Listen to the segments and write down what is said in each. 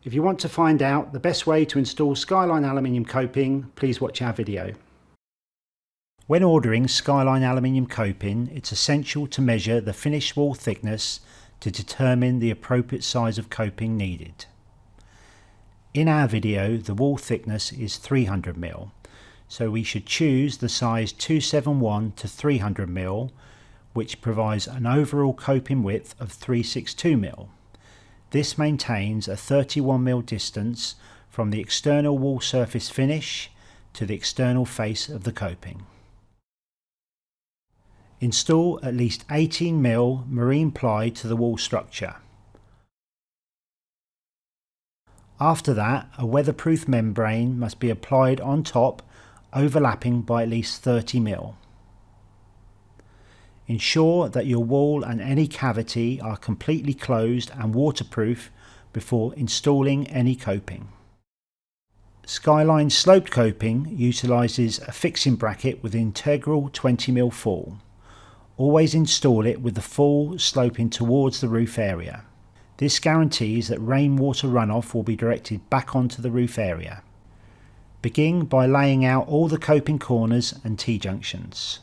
If you want to find out the best way to install Skyline Aluminium coping, please watch our video. When ordering Skyline Aluminium coping, it's essential to measure the finished wall thickness to determine the appropriate size of coping needed. In our video, the wall thickness is 300 mm, so we should choose the size 271 to 300 mm, which provides an overall coping width of 362 mm. This maintains a 31 mm distance from the external wall surface finish to the external face of the coping. Install at least 18 mm marine ply to the wall structure. After that, a weatherproof membrane must be applied on top, overlapping by at least 30 mm. Ensure that your wall and any cavity are completely closed and waterproof before installing any coping. Skyline sloped coping utilises a fixing bracket with integral 20 mm fall. Always install it with the fall sloping towards the roof area. This guarantees that rainwater runoff will be directed back onto the roof area. Begin by laying out all the coping corners and T-junctions.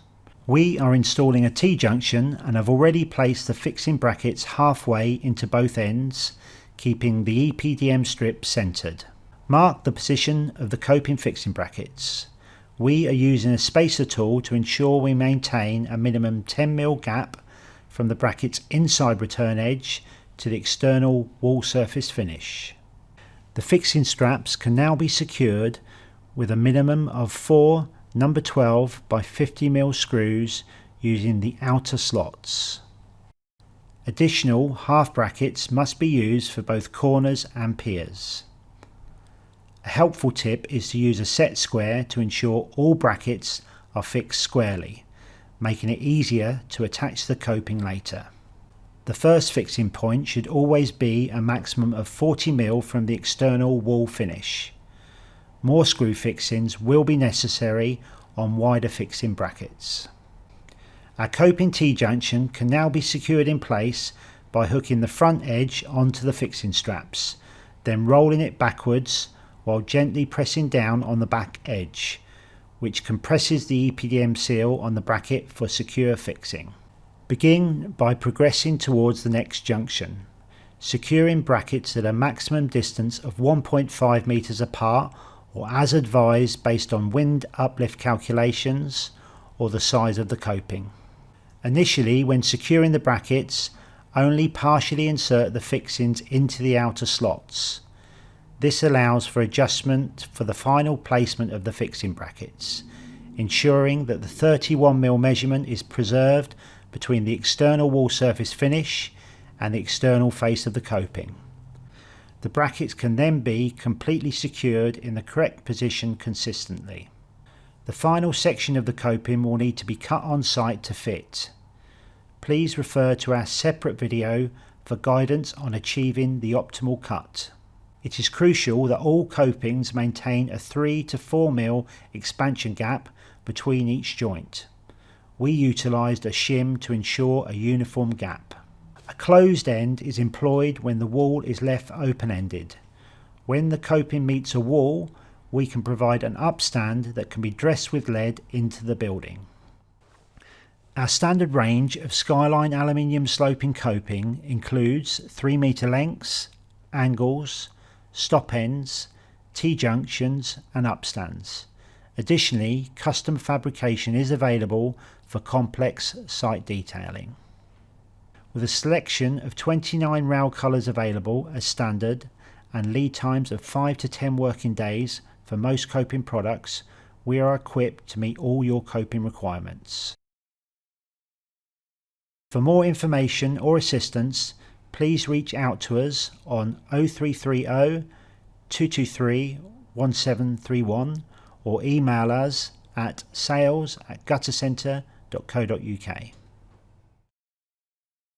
We are installing a T-junction and have already placed the fixing brackets halfway into both ends, keeping the EPDM strip centred. Mark the position of the coping fixing brackets. We are using a spacer tool to ensure we maintain a minimum 10 mm gap from the bracket's inside return edge to the external wall surface finish. The fixing straps can now be secured with a minimum of 4 number 12 by 50 mm screws using the outer slots. Additional half brackets must be used for both corners and piers. A helpful tip is to use a set square to ensure all brackets are fixed squarely, making it easier to attach the coping later. The first fixing point should always be a maximum of 40 mm from the external wall finish. More screw fixings will be necessary on wider fixing brackets. Our coping T-junction can now be secured in place by hooking the front edge onto the fixing straps, then rolling it backwards while gently pressing down on the back edge, which compresses the EPDM seal on the bracket for secure fixing. Begin by progressing towards the next junction, securing brackets at a maximum distance of 1.5 meters apart, or as advised based on wind uplift calculations or the size of the coping. Initially, when securing the brackets, only partially insert the fixings into the outer slots. This allows for adjustment for the final placement of the fixing brackets, ensuring that the 31 mm measurement is preserved between the external wall surface finish and the external face of the coping. The brackets can then be completely secured in the correct position consistently. The final section of the coping will need to be cut on site to fit. Please refer to our separate video for guidance on achieving the optimal cut. It is crucial that all copings maintain a 3 to 4 mm expansion gap between each joint. We utilised a shim to ensure a uniform gap. A closed end is employed when the wall is left open-ended. When the coping meets a wall, we can provide an upstand that can be dressed with lead into the building. Our standard range of Skyline Aluminium sloping coping includes 3 metre lengths, angles, stop ends, T-junctions and upstands. Additionally, custom fabrication is available for complex site detailing. With a selection of 29 rail colours available as standard and lead times of 5 to 10 working days for most coping products, we are equipped to meet all your coping requirements. For more information or assistance, please reach out to us on 0330 223 1731 or email us at sales@guttercentre.co.uk.